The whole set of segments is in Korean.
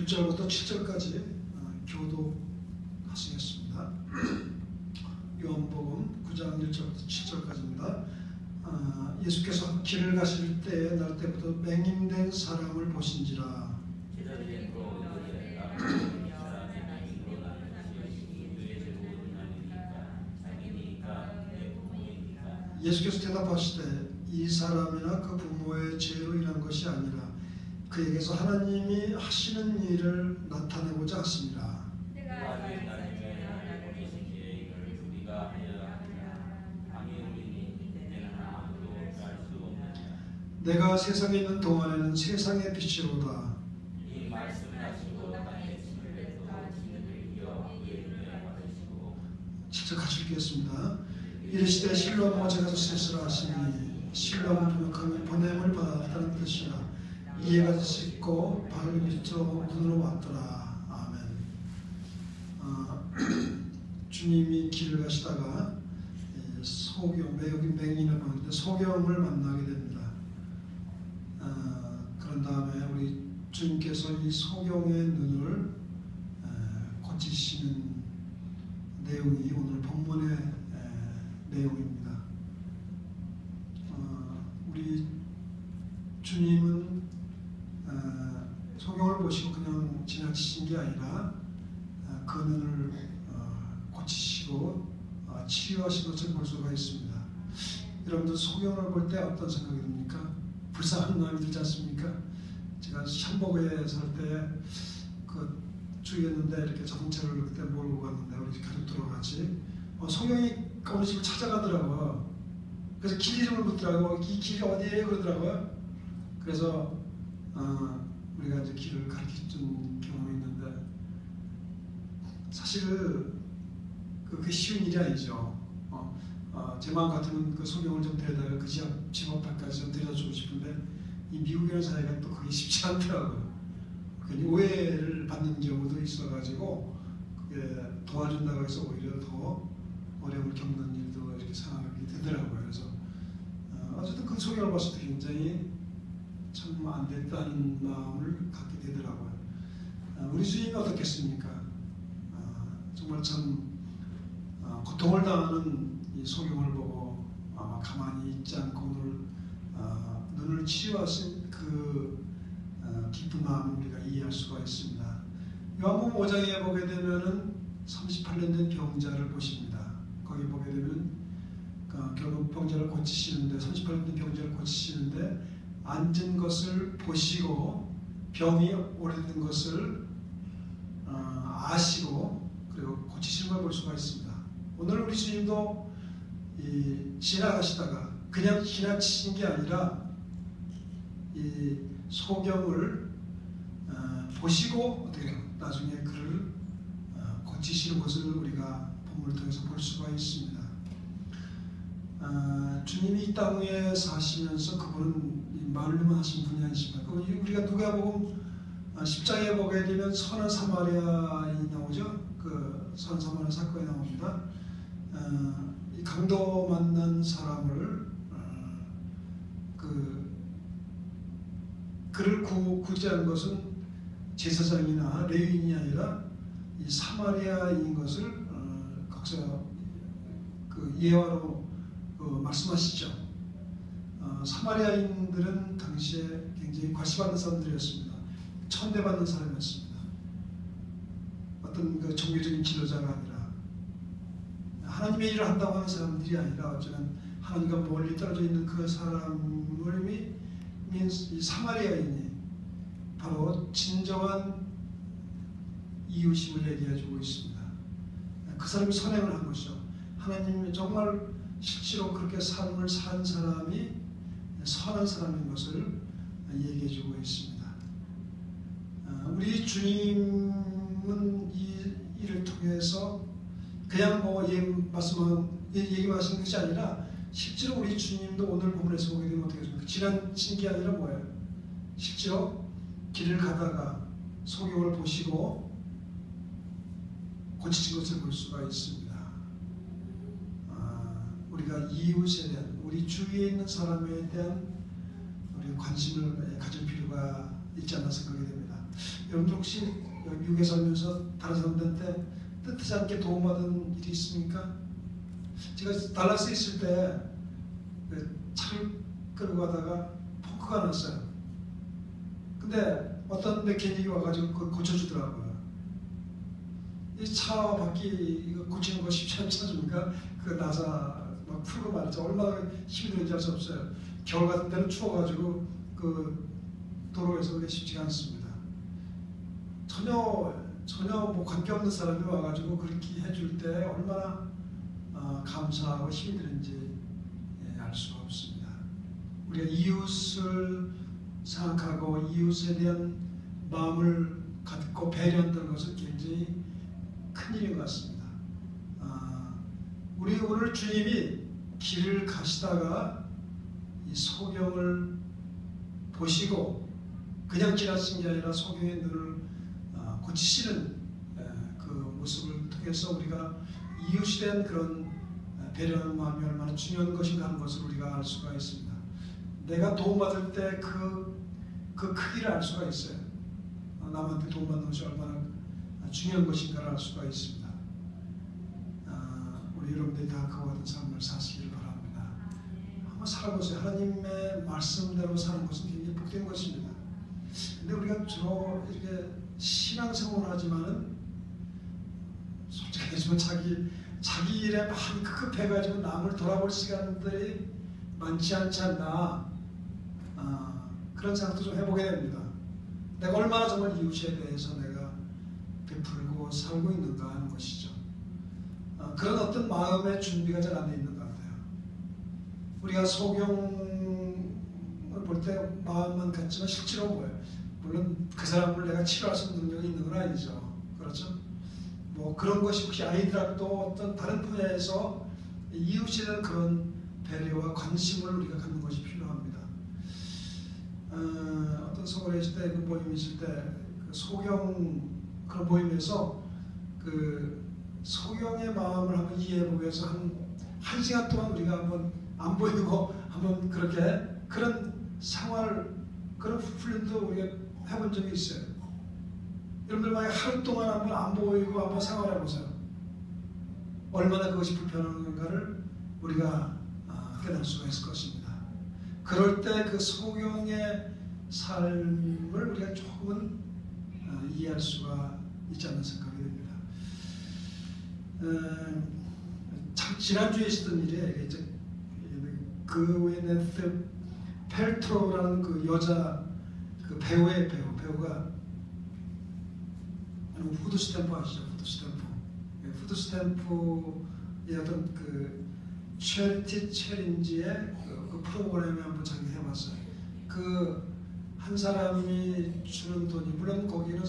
1절부터 7절까지 교독하시겠습니다. 요한복음 9장 1절부터 7절까지입니다. 예수께서 길을 가실 때에 날 때부터 맹인된 사람을 보신지라. 예수께서 대답하시되 이 사람이나 그 부모의 죄로 인한 것이 아니라 그에게서 하나님이 하시는 일을 나타내고자 하십니다. 내가 세상에 있는 동안에는 세상의 빛이로다. 직접 같이 읽겠습니다. 이르시되 실로암 제가 셋으로 하시니 실로암은 부족함이 보냄을 받았다는 뜻이라. 이해가 씻고 발을 밑으로 눈으로 왔더라. 아멘. 주님이 길을 가시다가 소경, 여기 맹인을 보는데 소경을 만나게 됩니다. 그런 다음에 우리 주님께서 이 소경의 눈을 고치시는 내용이 오늘 본문의 내용입니다. 우리 주님은 소경을 보시고 그냥 지나치신 게 아니라 그 눈을 고치시고 치유하신 것을 볼 수가 있습니다. 여러분들 소경을 볼 때 어떤 생각이 듭니까? 불쌍한 마음이 들지 않습니까? 제가 샴버그에 살 때 그 주였는데 이렇게 자동차를 그때 몰고 갔는데 우리 가족들하고 같이 소경이 우리 집을 찾아가더라고요. 그래서 길 이름을 묻더라고요. 이 길이 어디예요? 그러더라고요. 그래서 우리가 이제 길을 가르쳐준 경험이 있는데 사실 그게 쉬운 일이 아니죠. 제 마음 같으면 그 소경을 좀 데려다가 그 집 앞까지 좀 데려다주고 싶은데 이 미국이라는 사회가 또 그게 쉽지 않더라고요. 괜히 오해를 받는 경우도 있어가지고 그게 도와준다고 해서 오히려 더 어려움을 겪는 일도 이렇게 생각하게 되더라고요. 그래서 어쨌든 그 소경을 봤을 때 굉장히 참 안 됐다는 마음을 갖게 되더라고요. 우리 주님이 어떻겠습니까? 정말 참 고통을 당하는 이 소경을 보고 아마 가만히 있지 않고 눈을 치유하신 그 기쁜 마음을 우리가 이해할 수가 있습니다. 요한복음 5장에 보게 되면은 38년 된 병자를 보십니다. 거기 보게 되면 결국 병자를 고치시는데 38년 된 병자를 고치시는데 앉은 것을 보시고 병이 오래된 것을 아시고 그리고 고치시는 걸 볼 수가 있습니다. 오늘 우리 주님도 지나가시다가 그냥 지나치신 게 아니라 이 소경을 보시고 어떻게 나중에 그를 고치시는 것을 우리가 본문을 통해서 볼 수가 있습니다. 주님이 이 땅에 사시면서 그분은 말로만 하신 분이 아니십니까? 우리가 누가복음 10장에 보게 되면 선한 사마리아인이 나오죠. 그 선한 사마리아 사건이 나옵니다. 이 강도 만난 사람을 그를 구제한 것은 제사장이나 레위인이 아니라 이 사마리아인 것을 거기서 그 예화로 말씀하시죠. 사마리아인들은 당시에 굉장히 과시받는 사람들이었습니다. 천대받는 사람이었습니다. 어떤 그 종교적인 지도자가 아니라 하나님의 일을 한다고 하는 사람들이 아니라 어쩌면 하나님과 멀리 떨어져 있는 그 사람을 이 사마리아인이 바로 진정한 이웃임을 얘기해주고 있습니다. 그 사람이 선행을 한 것이죠. 하나님이 정말 실제로 그렇게 삶을 산 사람이 선한 사람인 것을 얘기해주고 있습니다. 우리 주님은 이 일을 통해서 그냥 얘기만 하시는 것이 아니라 실제로 우리 주님도 오늘 본문에서 보게 되면 어떻게 됩니까? 지나친 게 아니라 뭐예요? 실제로 길을 가다가 소경을 보시고 고치신 것을 볼 수가 있습니다. 우리가 이웃에 대한, 우리 주위에 있는 사람에 대한 우리 관심을 가질 필요가 있지 않나 생각이 됩니다. 여러분들 혹시 미국에 살면서 다른 사람들한테 뜻하지 않게 도움받은 일이 있습니까? 제가 달라스에 있을 때 차를 끌고 가다가 펑크가 났어요. 근데 어떤 메케닉이 와가지고 그걸 고쳐주더라고요. 이 차 바퀴 이거 고치는 거 쉽지 않지 않습니까? 그 나사 막 풀고 말이죠. 얼마나 힘이 드는지 알 수 없어요. 겨울 같은 때는 추워가지고 그 도로에서 그게 쉽지가 않습니다. 전혀 뭐 관계없는 사람이 와가지고 그렇게 해줄 때 얼마나 감사하고 힘이 드는지 알 수가 없습니다. 우리가 이웃을 생각하고 이웃에 대한 마음을 갖고 배려한다는 것은 굉장히 큰 일인 것 같습니다. 우리 오늘 주님이 길을 가시다가 이 소경을 보시고 그냥 지나친 게 아니라 소경의 눈을 고치시는 그 모습을 통해서 우리가 이웃에 대한 그런 배려하는 마음이 얼마나 중요한 것인가 하는 것을 우리가 알 수가 있습니다. 내가 도움받을 때 그 크기를 알 수가 있어요. 남한테 도움받는 것이 얼마나 중요한 것인가를 알 수가 있습니다. 우리 여러분들이 다 그와 같은 삶을 사시길 바랍니다. 한번 살아보세요. 하나님의 말씀대로 사는 것은 굉장히 복된 것입니다. 근데 우리가 주로 이렇게 신앙생활을 하지만은 솔직히 얘기하면 자기 일에 많이 급급해가지고 남을 돌아볼 시간들이 많지 않지 않나 그런 생각도 좀 해보게 됩니다. 내가 얼마나 정말 이웃에 대해서 내가 베풀고 살고 있는가 하는 것이죠. 그런 어떤 마음의 준비가 잘 안 돼 있는 것 같아요. 우리가 소경을 볼 때 마음만 같지만 실제로 뭐예요? 물론 그 사람을 내가 치료할 수 있는 능력이 있는 건 아니죠. 그렇죠? 뭐 그런 것이 혹시 아니더라도 어떤 다른 분야에서 이웃에 대한 그런 배려와 관심을 우리가 갖는 것이 필요합니다. 어떤 서울에 있을 때 그 모임 있을 때 그 소경 그런 모임에서 그 소경의 마음을 한번 이해해보기 위해서 한 시간 동안 우리가 한번 안 보이고 한번 그렇게 그런 생활 그런 훈련도 우리가 해본 적이 있어요. 여러분들 만약 하루 동안 한번 안 보이고 한번 생활해 보세요. 얼마나 그것이 불편한 건가를 우리가 깨달을 수가 있을 것입니다. 그럴 때 그 소경의 삶을 우리가 조금은 이해할 수가 있지 않는 생각이 듭니다. 참 지난주에 있었던 일이에요. 그 웨네트 펠트로라는 그 여자 그 배우가 후드 스탬프 아시죠? 후드 스탬프의 어떤 그 체리티 챌린지의 그 프로그램에 한번 자기 해봤어요. 그 한 사람이 주는 돈이 물론 거기는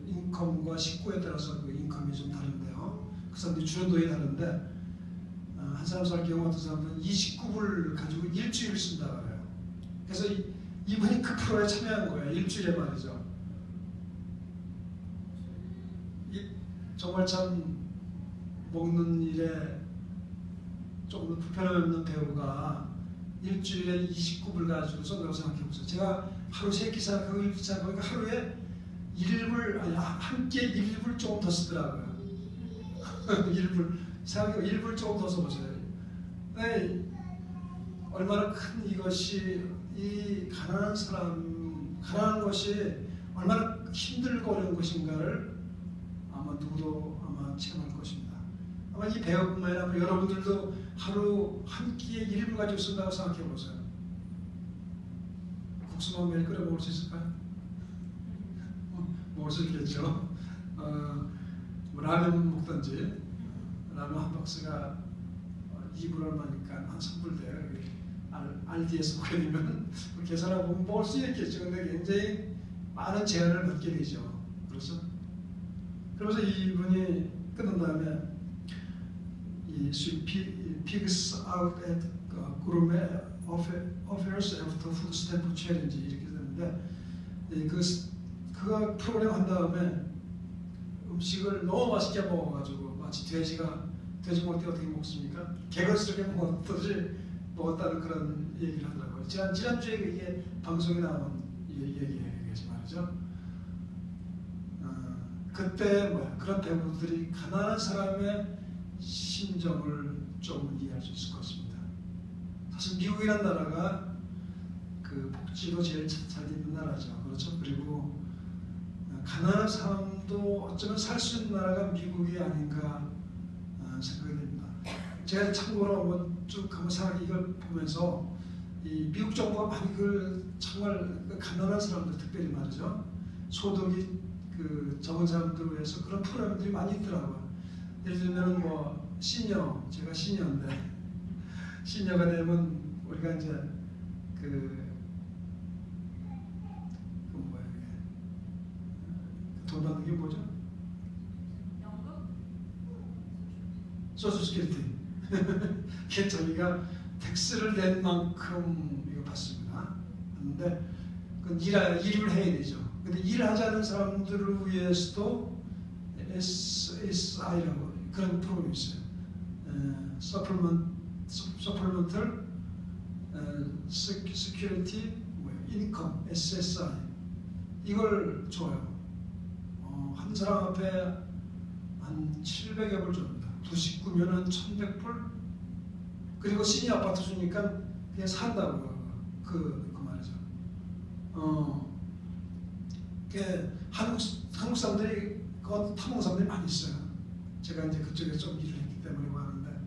인컴과 식구에 따라서 그 인컴이 좀 다른데요. 그 사람들이 주는 돈이 다른데 한 사람 살 경우 어떤 사람들은 29불 가지고 일주일 쓴다 그래요. 그래서 이분이 그 프로에 참여한 거예요. 일주일에 말이죠. 정말 참 먹는 일에 조금 불편함이 없는 배우가 일주일에 29불 가지고 쓴다고 생각해보세요. 제가 하루 3끼 생각하고 1끼 생각하고 하루에 1불, 아니 한 끼에 1불 조금 더 쓰더라고요. 1불, 생각해보면 1불 조금 더 써보세요. 네, 얼마나 큰 이것이 이 가난한 것이 얼마나 힘들고 어려운 것인가를 아마 누구도 아마 체험할 것입니다. 아마 이 배우뿐만 아니라 여러분들도 하루 한 끼에 1불 가지고 쓴다고 생각해 보세요. 국수만 매일 끓여 먹을 수 있을까요? 먹을 수 있겠죠. 뭐 라면 먹든지 라면 한 박스가 2불 얼마니까 한 3불 돼요. RD에서 먹게 되면 계산하고 보면 먹을 수 있겠죠. 근데 굉장히 많은 제한을 받게 되죠. 그렇죠? 그러면서 이분이 끝난 다음에 She pigs out at gourmet offers after food stamp challenge 이렇게 되는데 그가 프로그램 한 다음에 음식을 너무 맛있게 먹어가지고 마치 돼지 먹을 때 어떻게 먹습니까? 개걸스럽게 먹었다는 그런 얘기를 하더라고요. 지난주에 이게 방송에 나온 얘기예요. 말이죠. 그때 그런 배우들이 가난한 사람의 심정을 좀 이해할 수 있을 것 같습니다. 사실 미국이라는 나라가 그 복지도 제일 잘 있는 나라죠. 그렇죠? 그리고 가난한 사람도 어쩌면 살 수 있는 나라가 미국이 아닌가 생각이 됩니다. 제가 참고로 한번 생각해 이걸 보면서 이 미국 정부가 많이 정말 가난한 사람들 특별히 말이죠. 소득이 적은 사람들을 위해서 그런 프로그램들이 많이 있더라고요. 예를 들면 시니어, 제가 시니어인데 시니어가 되면 우리가 이제 돈 받는 게 뭐죠? 연금? 소셜 시큐리티. 이게 저희가 텍스를 낸 만큼 이거 받습니다. 그런데 일을 해야 되죠. 근데 일하지 않는 사람들을 위해서도 SSI라고 그런 프로그램이 있어요. Supplemental Security Income SSI 이걸 줘요. 한 사람 앞에 한 700여 불 줍니다. 두 식구면 한 1100불? 그리고 시니어 아파트 주니까 그냥 산다고요. 그 말이죠. 한국 사람들이 타먹은 사람들이 많이 있어요. 제가 이제 그쪽에 좀 일을 했기 때문에 하는데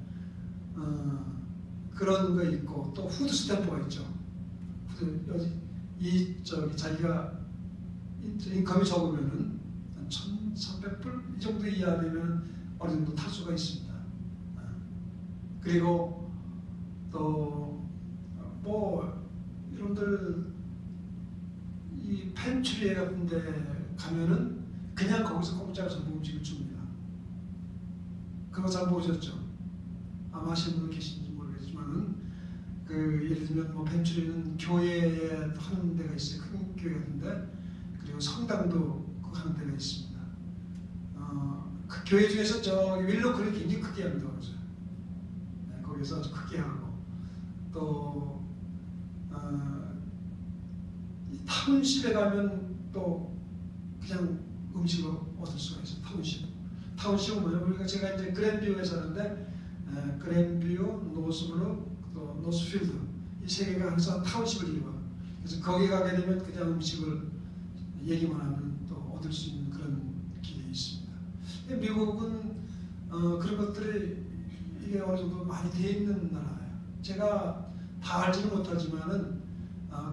그런 거 있고 또 후드 스탬프가 있죠. 자기가 인컴이 적으면은 한 1,300불 이 정도 이하 되면 어느 정도 탈 수가 있습니다. 그리고 또 여러분들 이 펜츄리 같은 데 가면은 그냥 거기서 공짜로 전부 음식을 줍니다. 그거 잘 보셨죠? 아마 하시는 분 계신지 모르겠지만은 예를 들면 펜츄리는 교회에 하는 데가 있어요. 큰 교회 같은데 그리고 성당도 하는 데가 있습니다. 그 교회 중에서 저기 윌로크를 굉장히 크게 합니다. 네, 거기서 아주 크게 하고 또 타운십에 가면 또 그냥 음식을 얻을 수가 있어요. 타운십은 뭐냐면 우리가 제가 이제 그랜뷰에 사는데 그랜뷰, 노스블루, 또 노스필드 이 세 개가 항상 타운십을 이루어요. 그래서 거기 가게 되면 그냥 음식을 얘기만 하면 또 얻을 수 있는 그런 길이 있습니다. 미국은 그런 것들이 이게 어느 정도 많이 되어 있는 나라예요. 제가 다 알지는 못하지만은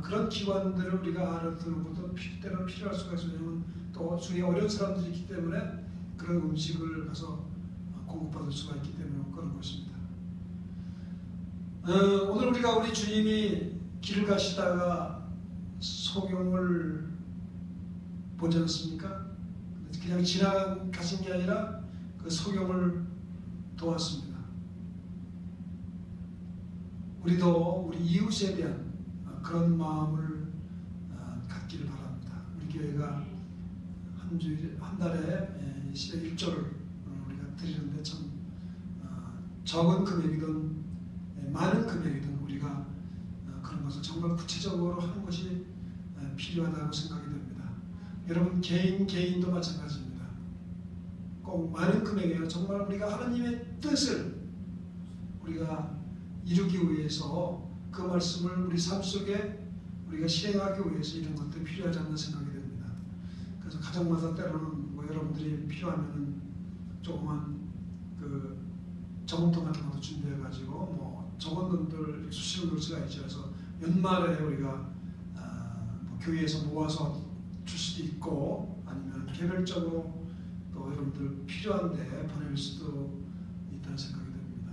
그런 기관들을 우리가 알아두고도 때로 필요할 수가 있으면 또 주위에 어려운 사람들이 있기 때문에 그런 음식을 가서 공급받을 수가 있기 때문에 그런 것입니다. 오늘 우리 주님이 길을 가시다가 소경을 보지 않습니까? 그냥 지나가신 게 아니라 그 소경을 도왔습니다. 우리도 우리 이웃에 대한 그런 마음을 갖기를 바랍니다. 우리 교회가 한 달에 1조를 우리가 드리는데 참 적은 금액이든 많은 금액이든 우리가 그런 것을 정말 구체적으로 하는 것이 필요하다고 생각이 됩니다. 여러분 개인도 마찬가지입니다. 꼭 많은 금액이 아니라 정말 우리가 하나님의 뜻을 우리가 이루기 위해서 그 말씀을 우리 삶 속에 우리가 실행하기 위해서 이런 것들이 필요하지 않나 생각이 됩니다. 그래서 가정마다 때로는 여러분들이 필요하면은 조그만 저금통 같은 것도 준비해가지고 적은 돈들 수시로 넣을 수가 있죠. 그래서 연말에 우리가 교회에서 모아서 줄 수도 있고 아니면 개별적으로 또 여러분들 필요한데 보낼 수도 있다는 생각이 듭니다.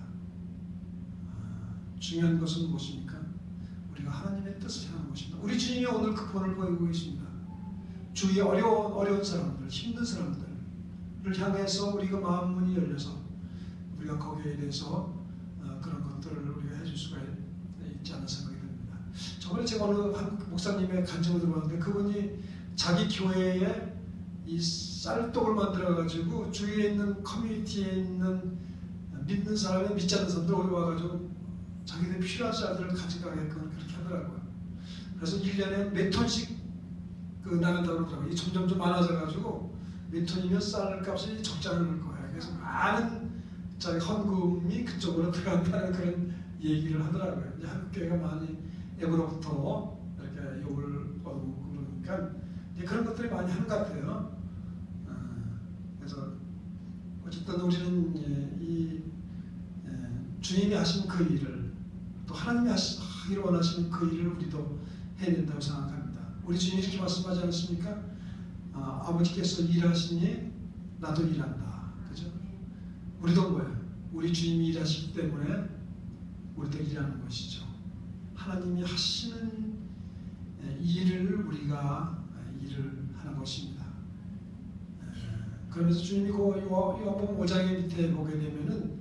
중요한 것은 무엇입니까? 우리가 하나님의 뜻을 향하는 것입니다. 우리 주님이 오늘 그 본을 보이고 계십니다. 주위에 어려운 사람들, 힘든 사람들을 향해서 우리가 마음문이 열려서 우리가 거기에 대해서 그런 것들을 우리가 해줄 수가 있지 않나 생각이 듭니다. 저번에 제가 어느 한국 목사님의 간증을 들어봤는데 그분이 자기 교회에 이 쌀떡을 만들어가지고 주위에 있는 커뮤니티에 있는 믿는 사람이 믿지 않는 사람들 여기 와가지고 자기들 필요한 쌀들을 가져가게끔 그렇게 하더라고요. 그래서 1년에 몇 톤씩 나간다고 그러더라고요. 점점 좀 많아져가지고 몇 톤이면 쌀값이 적지 않을 거야. 그래서 많은 자기 헌금이 그쪽으로 들어간다는 그런 얘기를 하더라고요. 이제 한국 교회가 많이 애부로부터 이렇게 욕을 얻고 그러니까 이제 그런 것들이 많이 하는 것 같아요. 그래서 어쨌든 우리는 주님이 하신 그 일을 또 하나님이 하기를 원하시는 그 일을 우리도 해야 된다고 생각합니다. 우리 주님이 이렇게 말씀하지 않았습니까? 아버지께서 일하시니 나도 일한다. 그죠? 우리도 뭐예요? 우리 주님이 일하시기 때문에 우리도 일하는 것이죠. 하나님이 하시는 일을 우리가 일을 하는 것입니다. 그러면서 주님이 그 요한복음 5장의 밑에 보게 되면은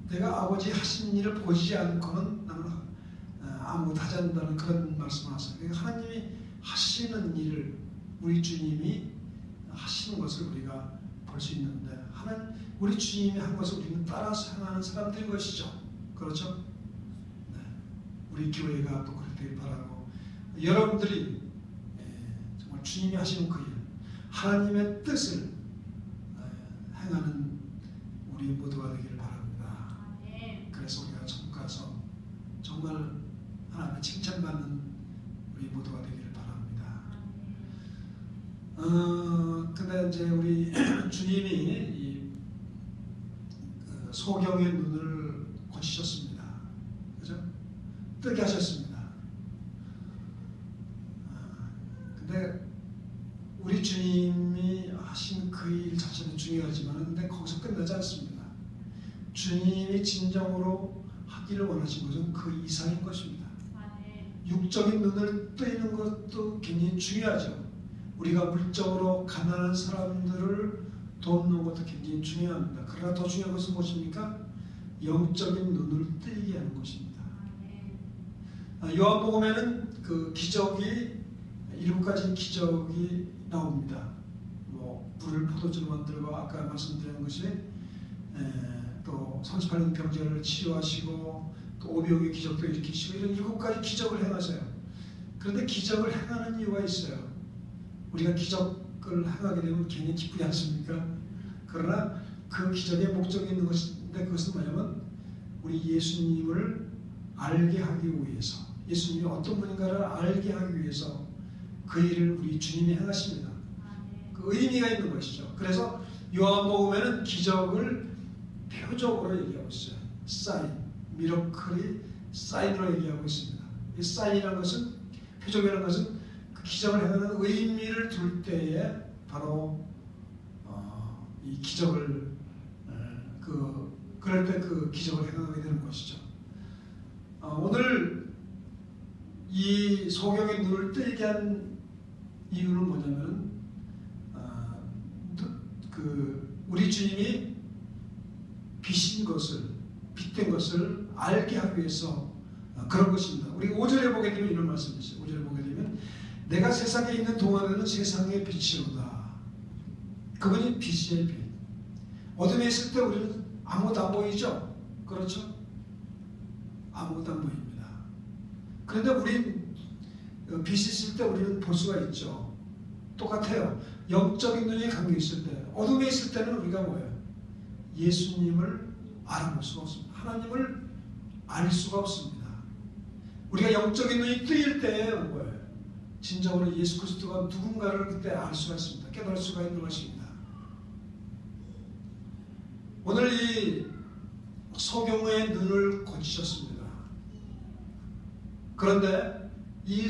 내가 아버지 하신 일을 보지 않고는 나는 아무것도 하지 않는다는 그런 말씀을 하세요. 그러니까 하나님이 하시는 일을 우리 주님이 하시는 것을 우리가 볼 수 있는데 우리 주님이 한 것을 우리는 따라서 행하는 사람들인 것이죠. 그렇죠? 네. 우리 교회가 또 그렇게 되길 바라고 여러분들이 정말 주님이 하시는 그 일, 하나님의 뜻을 행하는 우리 모두가 되기를 바랍니다. 그래서 우리가 전 가서 정말 하나님의 칭찬받는 우리 모두가 되기를 바랍니다. 근데 이제 우리 주님이 이 소경의 눈을 고치셨습니다. 그죠? 뜨게 하셨습니다. 근데 우리 주님이 하신 그 일 자체는 중요하지만 근데 거기서 끝나지 않습니다. 주님이 진정으로 하기를 원하신 것은 그 이상인 것입니다. 육적인 눈을 뜨이는 것도 굉장히 중요하죠. 우리가 물적으로 가난한 사람들을 돕는 것도 굉장히 중요합니다. 그러나 더 중요한 것은 무엇입니까? 영적인 눈을 뜨이게 하는 것입니다. 요한복음에는 그 기적이 7가지 기적이 나옵니다. 뭐 불을 포도주로 만들고 아까 말씀드린 것이 또 38년 병자를 치료하시고 또 오병의 기적도 일으키시고 이런 7가지 기적을 행하세요. 그런데 기적을 행하는 이유가 있어요. 우리가 기적을 행하게 되면 굉장히 기쁘지 않습니까? 그러나 그 기적의 목적이 있는 것인데 그것은 뭐냐면 우리 예수님을 알게 하기 위해서 예수님이 어떤 분인가를 알게 하기 위해서 그 일을 우리 주님이 행하십니다. 그 의미가 있는 것이죠. 그래서 요한복음에는 기적을 표적으로 얘기하고 있어요. 사인, 미러클이 사인으로 얘기하고 있습니다. 이 사인이라는 것은 표적이라는 것은 그 기적을 행하는 의미를 둘 때에 바로 이 기적을 그럴 때 그 기적을 행하게 되는 것이죠. 오늘 이 소경의 눈을 뜨게 한 이유는 뭐냐면 우리 주님이 빛인 것을 빛된 것을 알게 하기 위해서 그런 것입니다. 우리 5절에 보게 되면 이런 말씀이 있어요. 5절에 보게 되면 내가 세상에 있는 동안에는 세상의 빛이로다. 그분이 빛이에요. 빛. 어둠에 있을 때 우리는 아무것도 안 보이죠? 그렇죠? 아무것도 안 보입니다. 그런데 우린 빛이 있을 때 우리는 볼 수가 있죠. 똑같아요. 영적인 눈이 감겨 있을 때 어둠에 있을 때는 우리가 뭐예요? 예수님을 알아볼 수가 없습니다. 하나님을 알 수가 없습니다. 우리가 영적인 눈이 뜨일 때에 뭐예요? 진정으로 예수 그리스도가 누군가를 그때 알 수가 있습니다. 깨달을 수가 있는 것입니다. 오늘 이 소경의 눈을 고치셨습니다. 그런데 이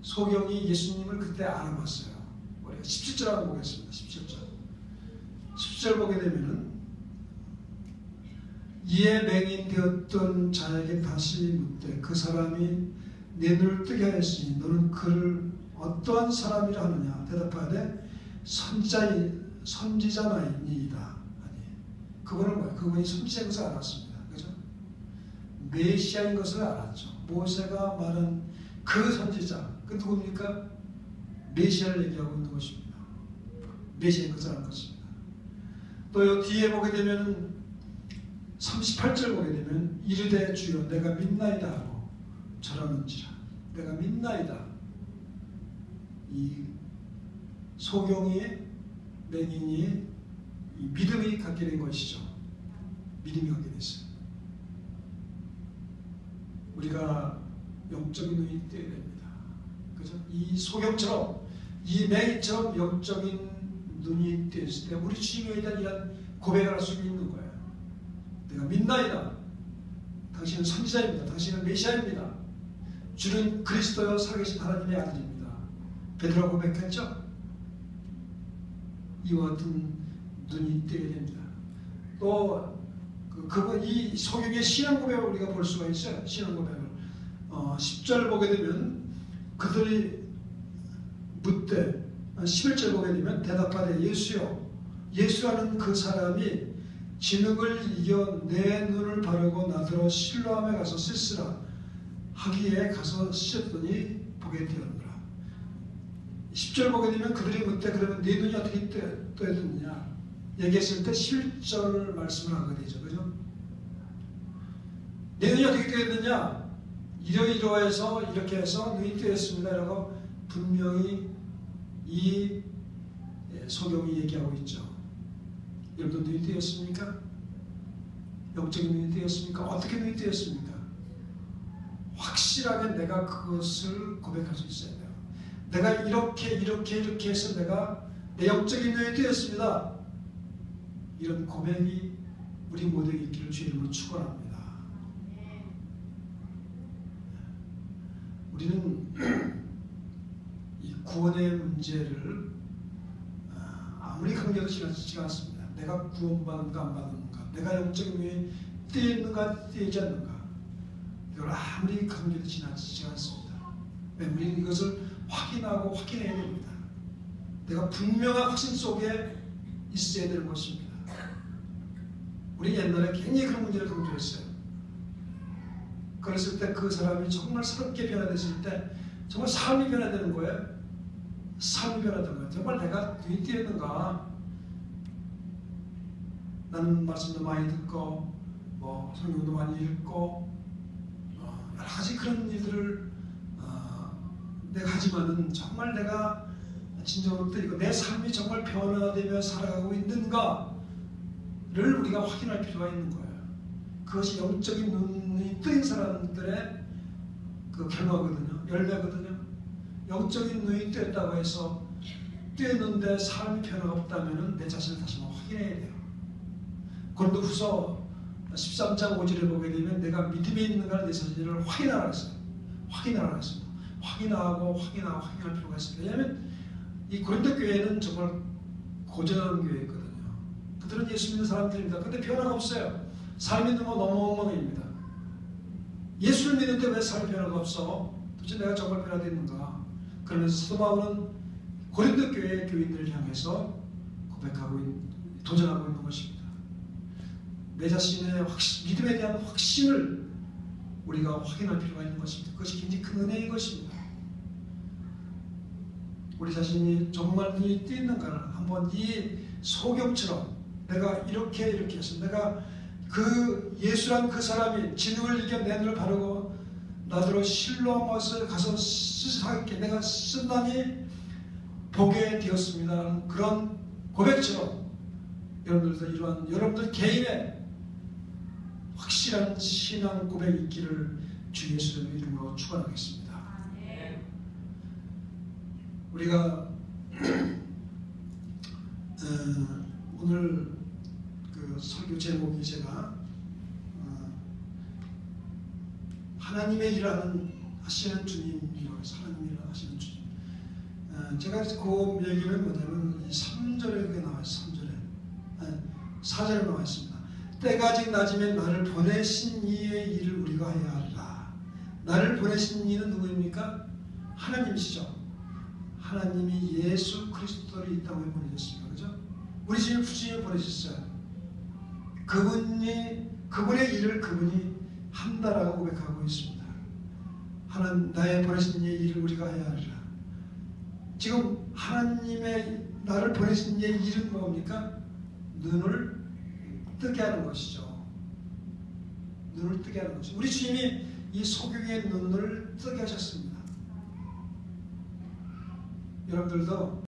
소경이 예수님을 그때 알아봤어요. 우리가 17절 한번 보겠습니다. 17절 보게 되면은 이에 맹인되었던 자에게 다시 묻되 그 사람이 내 눈을 뜨게 하였으니 너는 그를 어떠한 사람이라 하느냐 대답하되 선지자나이니이다. 아니, 그분은 뭐예요? 그분이 선지자인 것을 알았습니다. 그죠? 메시아인 것을 알았죠. 모세가 말한 그 선지자, 그 누굽니까? 메시아를 얘기하고 있는 것입니다. 메시아인 것을 알 것입니다. 또 뒤에 보게 되면 38절 보게 되면 이르되 주여 내가 믿나이다 하고 절하는지라. 내가 믿나이다. 이 소경이 맹인이 이 믿음이 갖게 된 것이죠. 믿음이 갖게 됐어요. 우리가 영적인 눈이 떼야 됩니다. 그죠? 이 소경처럼 이 맹인처럼 영적인 눈이 떼었을 때 우리 주님에 대한 이런 고백을 할 수 있는 거예요. 내가 믿나이다. 당신은 선지자입니다. 당신은 메시아입니다. 주는 그리스도여 살아계신 하나님의 아들입니다. 베드로가 고백했죠. 이와 같은 눈이 뜨게 됩니다. 또 이 소경의 신앙 고백을 우리가 볼 수가 있어요. 신앙 고백을 10절 보게 되면 그들이 묻되 11절 보게 되면 대답하되 예수여, 예수라는 그 사람이 진흙을 이겨 내 눈을 바르고 나더러 실로암에 가서 씻으라 하기에 가서 씻었더니 보게 되었노라. 10절 보게 되면 그들이 묻되 그러면 네 눈이 어떻게 떠졌느냐 얘기했을 때 11절 말씀을 하게 되죠. 그죠? 내 눈이 어떻게 뜨였느냐? 이러이러해서 이렇게 해서 눈이 뜨였습니다. 라고 분명히 이 소경이 얘기하고 있죠. 여러분 눈이 뜨였습니까? 영적인 눈이 뜨였습니까? 어떻게 눈이 뜨였습니까? 확실하게 내가 그것을 고백할 수 있어야 돼요. 내가 이렇게 해서 내가 내 영적인 눈이 뜨였습니다. 이런 고백이 우리 모두에게 있기를 주의 이름으로 축원합니다. 우리는 이 구원의 문제를 아무리 강조해도 지나치지가 않습니다. 내가 구원받는가 안 받는가, 내가 영적인 눈이 뜨있는가 뜨이지 않는가, 이걸 아무리 강조해도 지나치지 않습니다. 우리는 이것을 확인하고 확인해야 됩니다. 내가 분명한 확신 속에 있어야 되는 것입니다. 우리 옛날에 굉장히 그런 문제를 강조했어요. 그랬을 때 그 사람이 정말 새롭게 변화됐을 때 정말 삶이 변화되는 거예요. 삶이 변화되는 거예요. 정말 내가 눈이 띄었는가. 나는 말씀도 많이 듣고 성경도 많이 읽고 여러 가지 그런 일들을 내가 하지만은 정말 내가 진정으로 뜨이고 내 삶이 정말 변화되며 살아가고 있는가를 우리가 확인할 필요가 있는 거예요. 그것이 영적인 눈이 뜨인 사람들의 그 결과거든요. 열매거든요. 영적인 눈이 뜨였다고 해서 뜨였는데 삶이 변화가 없다면 내 자신을 다시 한번 확인해야 돼요. 고린도후서 13장 5절에 보게 되면 내가 믿음에 있는가 내 자신을 확인하라 했어요. 확인하라 했습니다. 확인할 필요가 있습니다. 왜냐하면 이 고린도 교회는 정말 고전한 교회였거든요. 그들은 예수 믿는 사람들입니다. 그런데 변화가 없어요. 삶이 너무 엉망입니다. 예수를 믿는데 왜 삶의 변화가 없어? 도대체 내가 정말 변화됐는가? 그러면서 사도 바울은 고린도 교회의 교인들을 향해서 도전하고 있는 것입니다. 내 자신의 믿음에 대한 확신을 우리가 확인할 필요가 있는 것입니다. 그것이 굉장히 큰 은혜인 것입니다. 우리 자신이 정말 눈이 띄는가를 한번 이 소경처럼 내가 이렇게 해서 내가 그 예수란 그 사람이 진흙을 이겨 내 눈을 바르고 나더러 실로암에 가서 씻으게 내가 씻었나니 보게 되었습니다. 그런 고백처럼 여러분들도 이러한 여러분들 개인의 확실한 신앙 고백이 있기를 주 예수의 이름으로 축원하겠습니다. 우리가 오늘 그 설교 제목이 제가 하나님의 일을 하시는 주님이라고 해서 하나님의 일을 하시는 주님. 제가 그 얘기는 뭐냐면 이 3절에 나와있어요. 4절에 나와있습니다. 때가 아직 낮으면 나를 보내신 이의 일을 우리가 해야 하리라. 나를 보내신 이는 누구입니까? 하나님이시죠. 하나님이 예수 그리스도를 이 땅에 보내셨습니다. 그죠? 우리 주님을 보내셨어요. 그분의 일을 그분이 한다라고 고백하고 있습니다. 나의 보내신 이의 일을 우리가 해야 하리라. 지금 하나님의 나를 보내신 이의 일은 뭡니까? 눈을 뜨게 하는 것이죠. 눈을 뜨게 하는 것이죠. 우리 주님이 이 소경의 눈을 뜨게 하셨습니다. 여러분들도